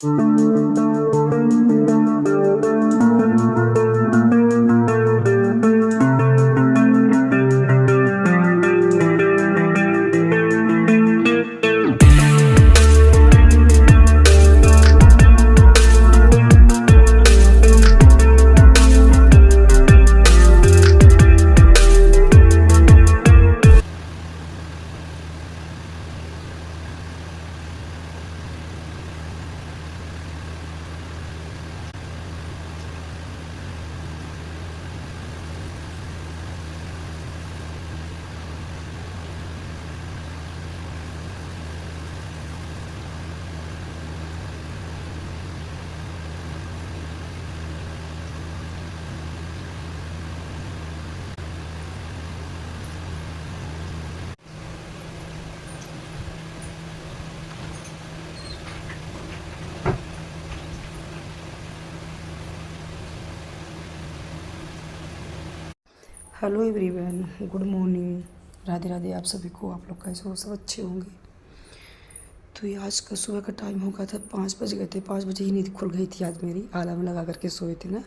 Hello everyone, good morning, Radhe Radhe. आप सभी को, आप लोग कैसे हो? सब अच्छे होंगे। तो ये आज का सुबह का टाइम हो गया था, 5 बज गए थे। 5 बजे ही नींद खुल गई थी आज मेरी, अलार्म लगा करके सोए थे ना।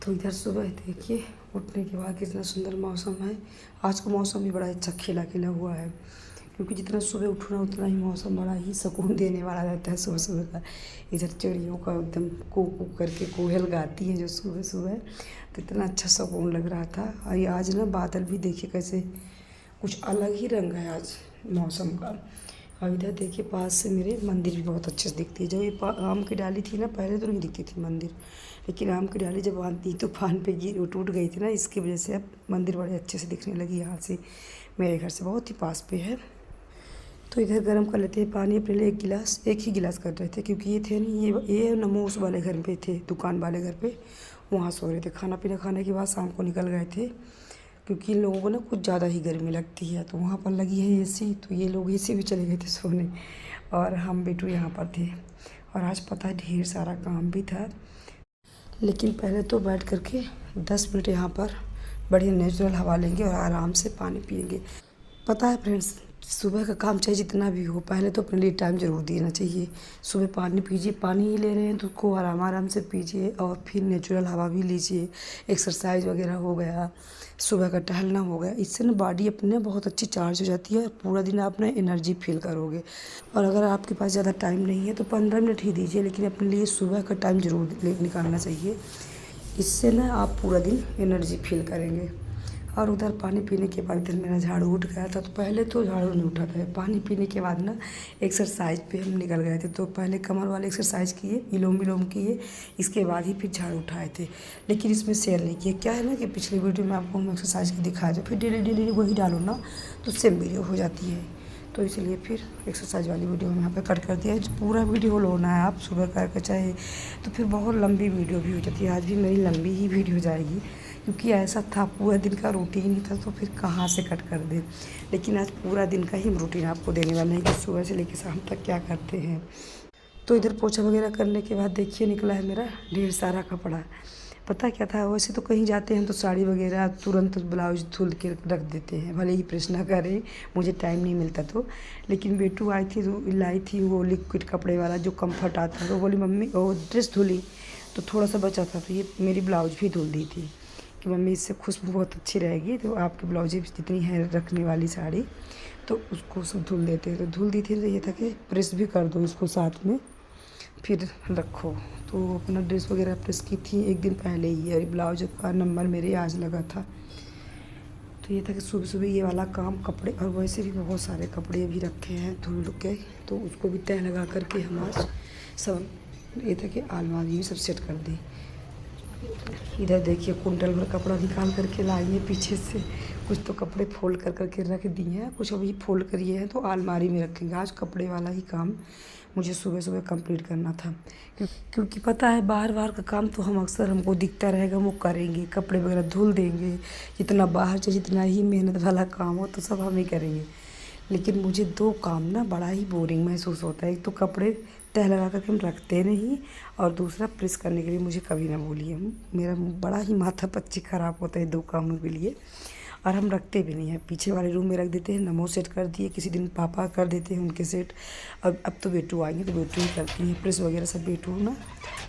तो इधर सुबह देखिए उठने के बाद कितना सुंदर मौसम है। आज का मौसम भी बड़ा अच्छा खिला खिला हुआ है, क्योंकि जितना सुबह उठना उतना ही मौसम बड़ा ही सुकून देने वाला रहता है सुबह सुबह का। इधर चिड़ियों का एकदम कू कू करके कोयल गाती हैं जो सुबह सुबह, तो इतना अच्छा सुकून लग रहा था। और ये आज ना बादल भी देखिए कैसे कुछ अलग ही रंग है आज मौसम का। और इधर देखिए पास से मेरे मंदिर भी बहुत अच्छे से दिखती है। जो ये आम की डाली थी ना, पहले तो नहीं दिखती थी मंदिर, लेकिन आम की डाली जब आंधी तूफान पे गिर टूट गई थी ना, इसकी वजह से अब मंदिर बड़े अच्छे से दिखने लगी। यहाँ से मेरे घर से बहुत ही पास पे है। तो इधर गर्म कर लेते हैं पानी अपने लिए। एक ही गिलास कर रहे थे, क्योंकि ये थे नहीं, ये नमोस वाले घर पे थे, दुकान वाले घर पे, वहाँ सो रहे थे। खाना पीना खाने के बाद शाम को निकल गए थे, क्योंकि इन लोगों को ना कुछ ज़्यादा ही गर्मी लगती है। तो वहाँ पर लगी है एसी, तो ये लोग एसी भी चले गए थे सोने, और हम बेटू यहाँ पर थे। और आज पता है ढेर सारा काम भी था, लेकिन पहले तो बैठ करके 10 मिनट यहाँ पर बढ़िया नेचुरल हवा लेंगे और आराम से पानी पिएंगे। पता है फ्रेंड्स, सुबह का काम चाहे जितना भी हो, पहले तो अपने लिए टाइम ज़रूर देना चाहिए। सुबह पानी पीजिए, पानी ही ले रहे हैं तो उसको आराम आराम से पीजिए, और फिर नेचुरल हवा भी लीजिए। एक्सरसाइज वगैरह हो गया, सुबह का टहलना हो गया, इससे ना बॉडी अपने बहुत अच्छी चार्ज हो जाती है, और पूरा दिन आप ना एनर्जी फील करोगे। और अगर आपके पास ज़्यादा टाइम नहीं है तो 15 मिनट ही दीजिए, लेकिन अपने लिए सुबह का टाइम ज़रूर निकालना चाहिए। इससे ना आप पूरा दिन एनर्जी फील करेंगे। और उधर पानी पीने के बाद इधर मेरा झाड़ू उठ गया था। तो पहले तो झाड़ू नहीं उठा था, पानी पीने के बाद ना एक्सरसाइज पे हम निकल गए थे। तो पहले कमर वाले एक्सरसाइज किए, विलोम विलोम किए, इसके बाद ही फिर झाड़ू उठाए थे। लेकिन इसमें शेयर नहीं किया। क्या है ना कि पिछली वीडियो में आपको हम एक्सरसाइज की दिखाया था, फिर डेली डेली वही डालो ना तो सेम वीडियो हो जाती है। तो इसलिए फिर एक्सरसाइज वाली वीडियो हम यहाँ पर कट कर दिया है। पूरा वीडियो लोना है आप सुबह करके चाहे, तो फिर बहुत लंबी वीडियो भी हो जाती है। आज भी मेरी लंबी ही वीडियो जाएगी, क्योंकि ऐसा था पूरा दिन का रूटीन ही था, तो फिर कहाँ से कट कर दें। लेकिन आज पूरा दिन का ही रूटीन आपको देने वाला है कि सुबह से लेकर शाम तक क्या करते हैं। तो इधर पोछा वगैरह करने के बाद देखिए निकला है मेरा ढेर सारा कपड़ा। पता क्या था, वैसे तो कहीं जाते हैं तो साड़ी वगैरह तुरंत ब्लाउज धुल के रख देते हैं, भले ही प्रेस ना करें, मुझे टाइम नहीं मिलता तो। लेकिन बेटू आई थी तो लाई थी वो लिक्विड कपड़े वाला जो कंफर्ट आता है, तो बोली मम्मी वो ड्रेस धुली तो थोड़ा सा बचा था, तो ये मेरी ब्लाउज भी धुल दी थी कि मम्मी इससे खुशबू बहुत अच्छी रहेगी, तो आपकी ब्लाउजें जितनी है रखने वाली साड़ी तो उसको सब धुल देते हैं। तो धुल दी थी, तो ये था कि प्रेस भी कर दो इसको साथ में फिर रखो। तो अपना ड्रेस वगैरह प्रेस की थी एक दिन पहले ही, और ब्लाउज का नंबर मेरे आज लगा था। तो ये था कि सुबह सुबह ये वाला काम, कपड़े और वैसे भी बहुत सारे कपड़े भी रखे हैं धुल के, तो उसको भी तह लगा करके हम आज सब, ये था कि अलमारी भी सब सेट कर दी। इधर देखिए कुंटल भर कपड़ा निकाल करके लाई है पीछे से। कुछ तो कपड़े फोल्ड कर करके रख दिए हैं, कुछ अभी फोल्ड करिए हैं तो अलमारी में रखेंगे। आज कपड़े वाला ही काम मुझे सुबह सुबह कंप्लीट करना था, क्योंकि पता है बाहर बाहर का काम तो हम अक्सर हमको दिखता रहेगा, वो करेंगे, कपड़े वगैरह धुल देंगे। जितना बाहर से जितना ही मेहनत वाला काम हो तो सब हम ही करेंगे। लेकिन मुझे 2 काम ना बड़ा ही बोरिंग महसूस होता है। एक तो कपड़े तह लगा करके हम रखते नहीं, और दूसरा प्रेस करने के लिए मुझे कभी ना बोलिए, मेरा बड़ा ही माथा पच्ची ख़राब होता है 2 कामों के लिए। और हम रखते भी नहीं हैं, पीछे वाले रूम में रख देते हैं। नमो सेट कर दिए, किसी दिन पापा कर देते हैं उनके सेट। अब तो बेटू आएंगे तो बेटू ही करती हैं, प्रेस वगैरह सब बेटू ना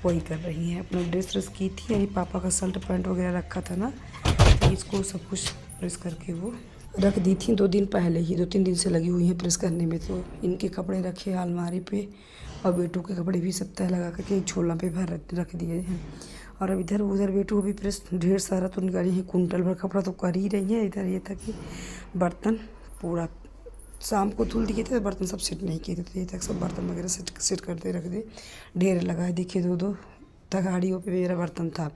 वही कर रही हैं। अपना ड्रेस व्रेस की थी, यही पापा का शर्ट पैंट वगैरह रखा था ना, तो इसको सब कुछ प्रेस करके वो रख दी थी 2 दिन पहले ही। 2-3 दिन से लगी हुई हैं प्रेस करने में। तो इनके कपड़े रखे अलमारी पे और बेटू के कपड़े भी सब तह लगा करके एक झोला पे भर रख दिए हैं। और अब इधर उधर बेटू भी प्रेस ढेर सारा तो निकाली है, कुंटल भर कपड़ा तो कर ही रही है। इधर ये था कि बर्तन पूरा शाम को धुल दिए थे, बर्तन सब सेट नहीं किए थे, तो ये तक सब बर्तन वगैरह सेट करते रख दे। ढेर लगाए, देखिए 2-2 तगाड़ियों पे मेरा बर्तन था।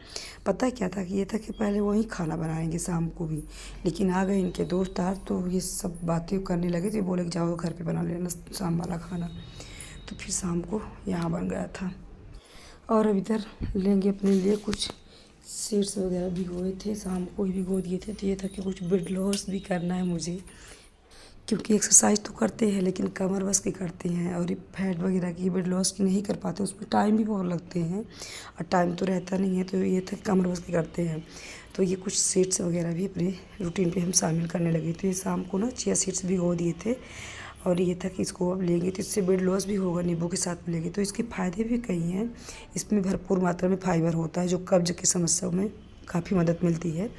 पता है क्या था कि ये था कि पहले वहीं खाना बनाएंगे शाम को भी, लेकिन आ गए इनके दोस्त यार, तो ये सब बातें करने लगे थे। बोले कि जाओ घर पे बना लेना शाम वाला खाना। तो फिर शाम को यहाँ बन गया था। और अब इधर लेंगे अपने लिए कुछ सीड्स वगैरह भिगोए थे, शाम को ही भिगो दिए थे। तो ये था कि कुछ वेट लॉस भी करना है मुझे, क्योंकि एक्सरसाइज तो करते हैं लेकिन कमर बस की करते हैं, और ये फैट वगैरह की वेट लॉस की नहीं कर पाते, उसमें टाइम भी बहुत लगते हैं और टाइम तो रहता नहीं है। तो ये था कमर बस की करते हैं। तो ये कुछ सीड्स वगैरह भी अपने रूटीन पे हम शामिल करने लगे थे। शाम को ना चिया सीड्स भिगो दिए थे, और ये था कि इसको अब लेंगे तो इससे वेट लॉस भी होगा, नींबू के साथ में लेंगे तो इसके फ़ायदे भी कई हैं। इसमें भरपूर मात्रा में फाइबर होता है, जो कब्ज की समस्याओं में काफ़ी मदद मिलती है।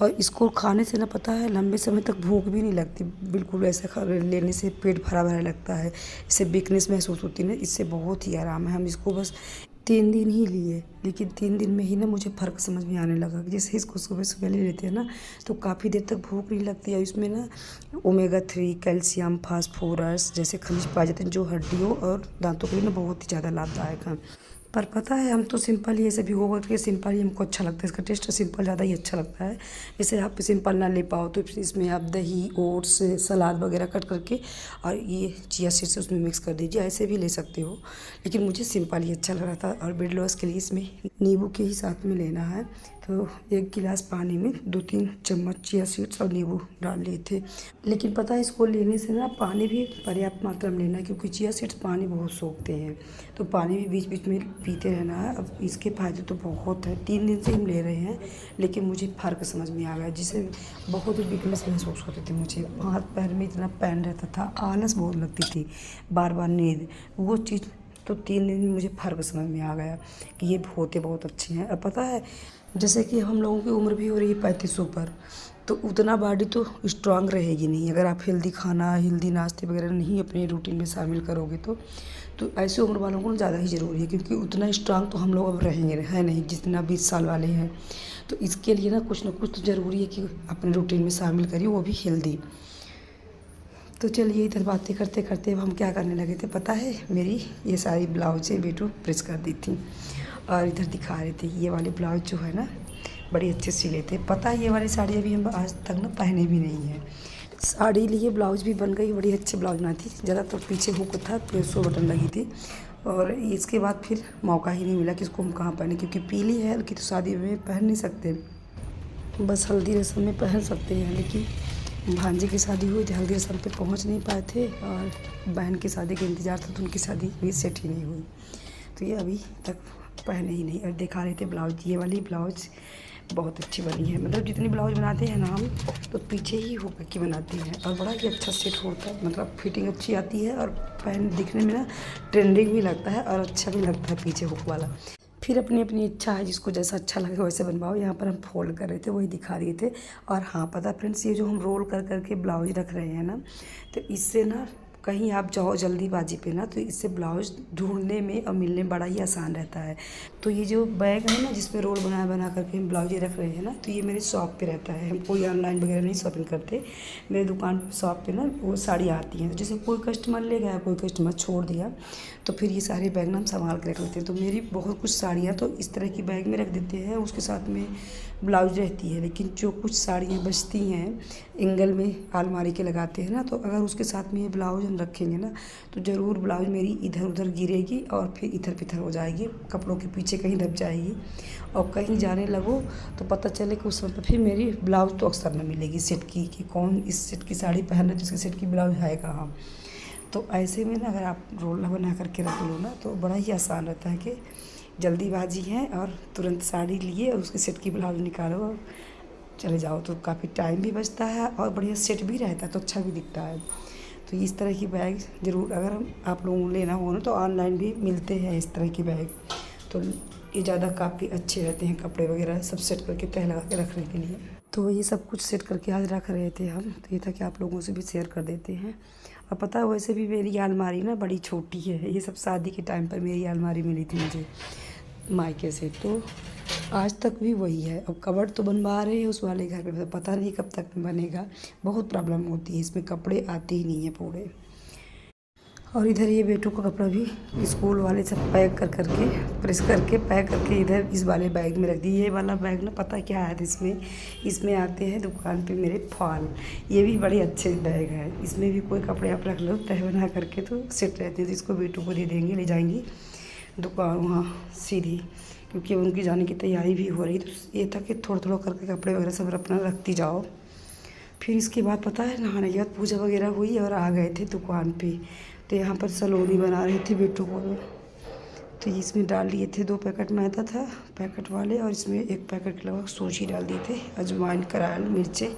और इसको खाने से ना पता है लंबे समय तक भूख भी नहीं लगती, बिल्कुल ऐसा लेने से पेट भरा भरा लगता है, इससे वीकनेस महसूस होती है ना, इससे बहुत ही आराम है। हम इसको बस 3 दिन ही लिए, लेकिन 3 दिन में ही ना मुझे फ़र्क समझ में आने लगा कि जैसे इसको सुबह सुबह ले लेते हैं ना तो काफ़ी देर तक भूख नहीं लगती है। इसमें ना ओमेगा 3, कैल्शियम, फास्फोरस जैसे खनिज पाए जाते हैं, जो हड्डियों और दांतों के लिए ना बहुत ही ज़्यादा लाभदायक हैं। पर पता है हम तो सिंपल ही ऐसे भिगो करके सिंपल ही हमको अच्छा लगता है, इसका टेस्ट सिंपल ज़्यादा ही अच्छा लगता है। जैसे आप सिंपल ना ले पाओ तो इसमें आप दही, ओट्स, सलाद वगैरह कट करके और ये चिया सीड्स उसमें मिक्स कर दीजिए, ऐसे भी ले सकते हो, लेकिन मुझे सिंपल ही अच्छा लग रहा था। और वेट लॉस के लिए इसमें नींबू के ही साथ में लेना है। तो 1 गिलास पानी में 2-3 चम्मच चिया सीड्स और नींबू डाल लिए थे। लेकिन पता है इसको लेने से ना पानी भी पर्याप्त मात्रा में लेना है, क्योंकि चिया सीड्स पानी बहुत सोखते हैं, तो पानी भी बीच बीच में पीते रहना है। अब इसके फ़ायदे तो बहुत है, 3 दिन से हम ले रहे हैं, लेकिन मुझे फ़र्क समझ में आ गया, जिससे बहुत ही वीकनेस महसूस होती थी मुझे, हाथ पैर में इतना पेन रहता था, आलस बहुत लगती थी, बार बार नींद, वो चीज़ तो 3 दिन में मुझे फ़र्क समझ में आ गया कि ये होते बहुत अच्छे हैं। अब पता है जैसे कि हम लोगों की उम्र भी हो रही है 35 ऊपर, तो उतना बॉडी तो स्ट्रांग रहेगी नहीं अगर आप हेल्दी खाना, हेल्दी नाश्ते वगैरह नहीं अपने रूटीन में शामिल करोगे। तो ऐसे उम्र वालों को ज़्यादा ही ज़रूरी है, क्योंकि उतना स्ट्रांग तो हम लोग अब रहेंगे है नहीं जितना 20 साल वाले हैं। तो इसके लिए ना कुछ तो ज़रूरी है कि अपने रूटीन में शामिल करिए, वो भी हेल्दी। तो चलिए इधर बातें करते करते अब हम क्या करने लगे थे पता है, मेरी ये सारी ब्लाउजें बेटू प्रेस कर दी थी, और इधर दिखा रहे थे ये वाले ब्लाउज जो है ना बड़ी अच्छे सिले थे। पता है ये वाली साड़ी अभी हम आज तक ना पहने भी नहीं है। साड़ी लिए ब्लाउज भी बन गई, बड़ी अच्छी ब्लाउज बनाई थी, ज़्यादा तो पीछे हुक था, 100 बटन लगी थी। और इसके बाद फिर मौका ही नहीं मिला कि इसको हम कहाँ पहने, क्योंकि पीली है हल्की, तो शादी में पहन नहीं सकते, बस हल्दी रस्म में पहन सकते हैं। लेकिन भांजे की शादी हुई थी, हल्दी रस्म पे पहुंच नहीं पाए थे, और बहन की शादी का इंतज़ार था, तो उनकी शादी भी सेट ही नहीं हुई, तो ये अभी तक पहने ही नहीं। और दिखा रहे थे ब्लाउज, ये वाली ब्लाउज बहुत अच्छी बनी है, मतलब जितनी ब्लाउज बनाते हैं ना हम तो पीछे ही होकर के बनाते हैं, और बड़ा ही अच्छा सेट होता है, मतलब फिटिंग अच्छी आती है, और पहन दिखने में ना ट्रेंडिंग भी लगता है और अच्छा भी लगता है पीछे हुक वाला। फिर अपनी अपनी इच्छा है, जिसको जैसा अच्छा लगे वैसे बनवाओ। यहाँ पर हम फोल्ड कर रहे थे, वही दिखा रहे थे। और हाँ पता फ्रेंड्स, ये जो हम रोल कर करके ब्लाउज रख रहे हैं ना, तो इससे ना कहीं आप जाओ जल्दीबाजी पे ना, तो इससे ब्लाउज ढूंढने में और मिलने में बड़ा ही आसान रहता है। तो ये जो बैग है ना जिसमें रोल बना करके हम ब्लाउज रख रहे हैं ना, तो ये मेरे शॉप पे रहता है, हम कोई ऑनलाइन वगैरह नहीं शॉपिंग करते। मेरे दुकान शॉप पे ना वो साड़ी आती हैं, तो जैसे कोई कस्टमर ले गया, कोई कस्टमर छोड़ दिया, तो फिर ये सारे बैग ना हम संभाल के रख लेते हैं। तो मेरी बहुत कुछ साड़ियाँ तो इस तरह की बैग में रख देते हैं, उसके साथ में ब्लाउज रहती है। लेकिन जो कुछ साड़ियाँ बचती हैं एंगल में अलमारी के लगाते हैं ना, तो अगर उसके साथ में ये ब्लाउज हम रखेंगे ना, तो ज़रूर ब्लाउज मेरी इधर उधर गिरेगी और फिर इधर पिथर हो जाएगी, कपड़ों के पीछे कहीं दब जाएगी, और कहीं जाने लगो तो पता चले कि उस वक्त फिर मेरी ब्लाउज तो अक्सर न मिलेगी सेट की, कि कौन इस सेट की साड़ी पहन रहा है जिसके सेट की ब्लाउज है कहाँ। तो ऐसे में ना अगर आप रोल बना करके रख लो ना, तो बड़ा ही आसान रहता है कि जल्दीबाजी है और तुरंत साड़ी लिए और उसके सेट की ब्लाउज निकालो, चले जाओ तो काफ़ी टाइम भी बचता है और बढ़िया सेट भी रहता है तो अच्छा भी दिखता है। तो इस तरह की बैग ज़रूर अगर आप लोगों को लेना हो ना तो ऑनलाइन भी मिलते हैं इस तरह की बैग। तो ये ज़्यादा काफ़ी अच्छे रहते हैं, कपड़े वगैरह सब सेट करके तह लगा के रखने के लिए। तो ये सब कुछ सेट करके आज रख रहे थे हम, तो ये था कि आप लोगों से भी शेयर कर देते हैं। और पता है वैसे भी मेरी अलमारी ना बड़ी छोटी है, ये सब शादी के टाइम पर मेरी अलमारी मिली थी मुझे मायके से, तो आज तक भी वही है। अब कबर्ड तो बनवा रहे हैं उस वाले घर पे, पता नहीं कब तक बनेगा। बहुत प्रॉब्लम होती है इसमें, कपड़े आते ही नहीं है पूरे। और इधर ये बेटों का कपड़ा भी स्कूल वाले सब पैक कर करके प्रेस करके पैक करके इधर इस वाले बैग में रख दिए। ये वाला बैग ना पता क्या है इसमें आते हैं दुकान पे मेरे फॉल। ये भी बड़े अच्छे बैग है, इसमें भी कोई कपड़े आप रख लो तह बना करके तो सेट रहते हैं। तो इसको बेटों को दे देंगे, ले जाएंगी दुकान वहाँ सीधी, क्योंकि उनकी जाने की तैयारी भी हो रही। तो ये था कि थोड़ा थोड़ा करके कपड़े वगैरह सब अपना रखती जाओ। फिर इसके बाद पता है नहाने के बाद पूजा वगैरह हुई और आ गए थे दुकान पे। तो यहाँ पर सलोनी बना रही थी बेटों को, तो इसमें डाल दिए थे 2 पैकेट मैदा था पैकेट वाले, और इसमें 1 पैकेट लगभग सूजी डाल दिए थे, अजवाइन, कराल, मिर्चे।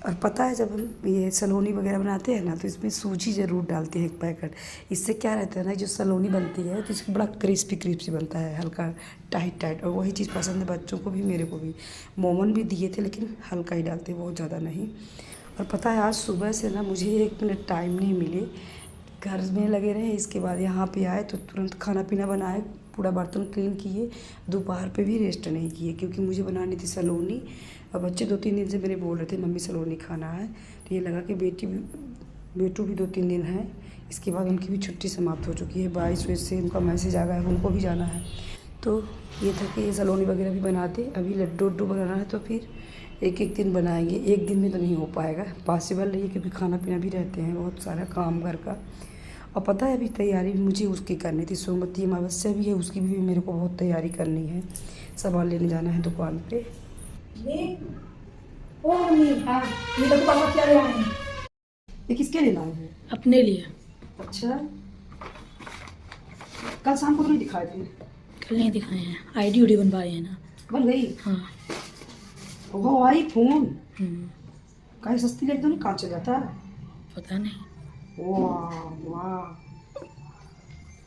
और पता है जब हम ये सलोनी वगैरह बनाते हैं ना तो इसमें सूजी ज़रूर डालते हैं 1 पैकेट। इससे क्या रहता है ना, जो सलोनी बनती है तो इसकी बड़ा क्रिस्पी क्रिस्पी बनता है, हल्का टाइट टाइट। और वही चीज़ पसंद है बच्चों को भी, मेरे को भी। मोमन भी दिए थे लेकिन हल्का ही डालते, बहुत ज़्यादा नहीं। और पता है आज सुबह से ना मुझे 1 मिनट टाइम नहीं मिले, घर में लगे रहे। इसके बाद यहाँ पे आए तो तुरंत खाना पीना बनाए, पूरा बर्तन क्लीन किए। दोपहर पे भी रेस्ट नहीं किए क्योंकि मुझे बनानी थी सलोनी। और बच्चे 2-3 दिन से मेरे बोल रहे थे मम्मी सलोनी खाना है, तो ये लगा कि बेटू भी 2-3 दिन है। इसके बाद उनकी भी छुट्टी समाप्त हो चुकी है, 22 बजे से उनका मैसेज आ गया है, उनको भी जाना है। तो ये था कि ये सलोनी वगैरह भी बनाते। अभी लड्डू उड्डू बनाना है तो फिर एक दिन बनाएंगे, एक दिन में तो नहीं हो पाएगा, पॉसिबल नहीं है क्योंकि खाना पीना भी रहते हैं, बहुत सारा काम घर का। और पता है अभी तैयारी भी मुझे उसकी करनी थी, सोमवती अमावस्या भी है, उसकी भी मेरे को बहुत तैयारी करनी है। सामान लेने जाना है दुकान पे। हाँ, ये तो पापा क्या ले आए हैं? ये किसके लिए लाए हैं? अपने लिए। अच्छा, कल शाम को तो नहीं दिखाए थे? कल नहीं दिखाए हैं, आईडी उडी बनवाए हैं ना। बन गई? हाँ। ओहो, आईफोन का सस्ती लेके तो नहीं, कहाँ चल जाता है? पता नहीं। वाह वाह,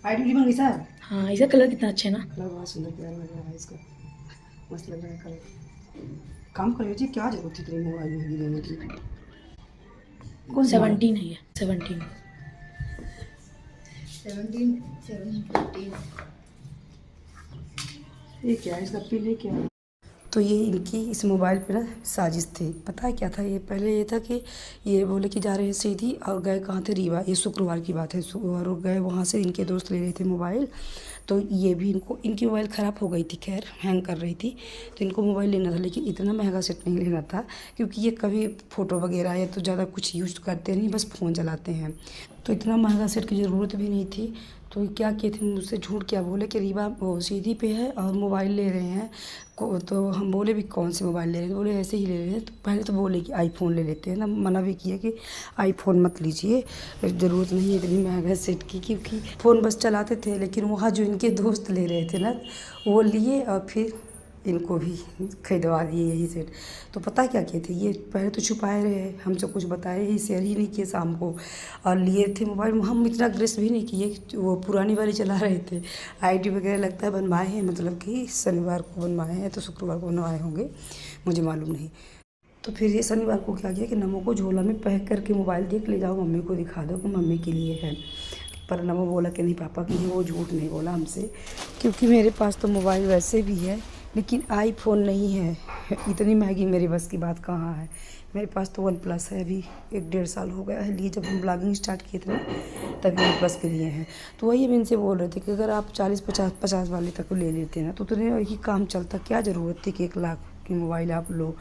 आईडी बन गई सर? हाँ, इसका कलर कितना अच्छा है ना। कलर बहुत सुंदर कलर लग रहा है इसका, मस्त लग रहा है कलर। काम करिए जी, क्या जरूरत थी तेरी मोबाइल महंगी लेने की? कौन 17 है ये, 17। ये क्या है इसका पिन है क्या? तो ये इनकी इस मोबाइल पे ना साजिश थी। पता है क्या था, ये पहले ये था कि ये बोले कि जा रहे हैं सीधी, और गए कहाँ थे, रीवा। ये शुक्रवार की बात है, और गए वहाँ से इनके दोस्त ले रहे थे मोबाइल। तो ये भी इनकी मोबाइल ख़राब हो गई थी, खैर हैंग कर रही थी, तो इनको मोबाइल लेना था। लेकिन इतना महंगा सेट नहीं लेना था क्योंकि ये कभी फ़ोटो वगैरह या तो ज़्यादा कुछ यूज करते नहीं, बस फ़ोन चलाते हैं। तो इतना महंगा सेट की ज़रूरत भी नहीं थी। तो क्या किए थे, मुझसे झूठ क्या बोले कि रीवा वो सीधी पे है और मोबाइल ले रहे हैं तो हम बोले भी कौन से मोबाइल ले रहे हैं, तो बोले ऐसे ही ले रहे हैं। तो पहले तो बोले कि आईफोन ले लेते हैं ना, मना भी किया कि आईफोन मत लीजिए, ज़रूरत नहीं है इतनी महंगा सेट की, क्योंकि फ़ोन बस चलाते थे। लेकिन वहाँ जो इनके दोस्त ले रहे थे ना, वो लिए और फिर इनको भी खरीदवा दिए यही सेट। तो पता क्या किए थे, ये पहले तो छुपाए रहे, हमसे कुछ बताए ही, शेयर ही नहीं किए शाम को। और लिए थे मोबाइल, हम इतना ग्रेस भी नहीं किए, वो पुरानी वाली चला रहे थे। आईडी वगैरह लगता है बनवाए हैं, मतलब कि शनिवार को बनवाए हैं तो शुक्रवार को बनवाए होंगे, मुझे मालूम नहीं। तो फिर ये शनिवार को क्या किया कि नमो को झोला में पैक करके मोबाइल देख ले जाओ, मम्मी को दिखा दो कि मम्मी के लिए है। पर नमो बोला कि नहीं पापा की, वो झूठ नहीं बोला हमसे, क्योंकि मेरे पास तो मोबाइल वैसे भी है लेकिन आईफोन नहीं है। इतनी महंगी मेरे बस की बात कहाँ है। मेरे पास तो वन प्लस है, अभी 1-1.5 साल हो गया है लिए, जब हम ब्लॉगिंग स्टार्ट किए थे तभी वन प्लस के लिए हैं। तो वही हम इनसे बोल रहे थे कि अगर आप 40-50 वाले तक ले लेते ना तो उतने ही काम चलता, क्या ज़रूरत थी कि 1 लाख की मोबाइल आप लो,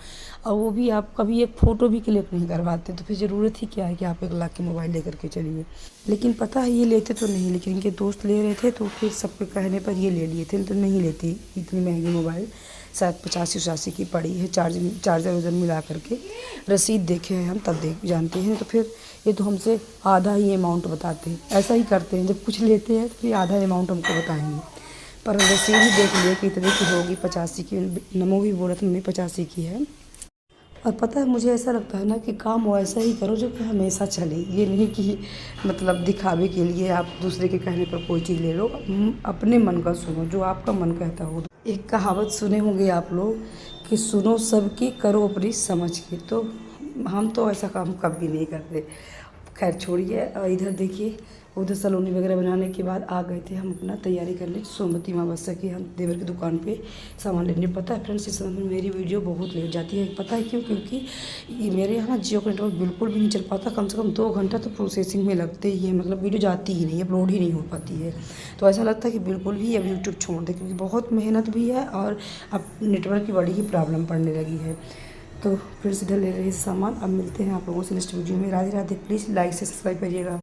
और वो भी आप कभी एक फ़ोटो भी क्लिक नहीं करवाते, तो फिर ज़रूरत ही क्या है कि आप 1 लाख की मोबाइल लेकर के चलिए। लेकिन पता है ये लेते तो नहीं, लेकिन इनके दोस्त ले रहे थे तो फिर सबके कहने पर ये ले लिए थे। तो नहीं लेती इतनी महंगी मोबाइल, शायद 85-86 की पड़ी है, चार्जर उधर मिला करके। रसीद देखे हैं हम तब जानते हैं। तो फिर ये तो हमसे आधा ही अमाउंट बताते हैं, ऐसा ही करते हैं, जब कुछ लेते हैं तो फिर आधा अमाउंट हमको बताएंगे। पर रसीद ही देख लिए कि इतने की होगी, 85 की। नमो भी बोला था मम्मी 85 की है। और पता है मुझे ऐसा लगता है ना कि काम वो ऐसा ही करो जो कि हमेशा चले, ये नहीं कि मतलब दिखावे के लिए आप दूसरे के कहने पर कोई चीज़ ले लो। अपने मन का सुनो, जो आपका मन कहता हो। एक कहावत सुने होंगे आप लोग कि सुनो सबकी, करो अपनी समझ के। तो हम तो ऐसा काम कभी नहीं करते। खैर छोड़िए, इधर देखिए, उधर सलोनी वगैरह बनाने के बाद आ गए थे हम अपना तैयारी करने सोमवती अमावस्या की, हम देवर की दुकान पे सामान लेने। पता है फ्रेंड्स, इस समय में मेरी वीडियो बहुत लेट जाती है, पता है क्यों? क्योंकि ये मेरे यहाँ जियो का नेटवर्क बिल्कुल भी नहीं चल पाता। कम से कम 2 घंटा तो प्रोसेसिंग में लगते ही है, मतलब वीडियो जाती ही नहीं, अपलोड ही नहीं हो पाती है। तो ऐसा लगता है कि बिल्कुल ही अब यूट्यूब छोड़ दे, क्योंकि बहुत मेहनत भी है और अब नेटवर्क की बड़ी ही प्रॉब्लम पड़ने लगी है। तो फिर इधर ले रहे हैं सामान। अब मिलते हैं आप लोगों से नेक्स्ट वीडियो में। राधे राधे। प्लीज़ लाइक से सब्सक्राइब करिएगा।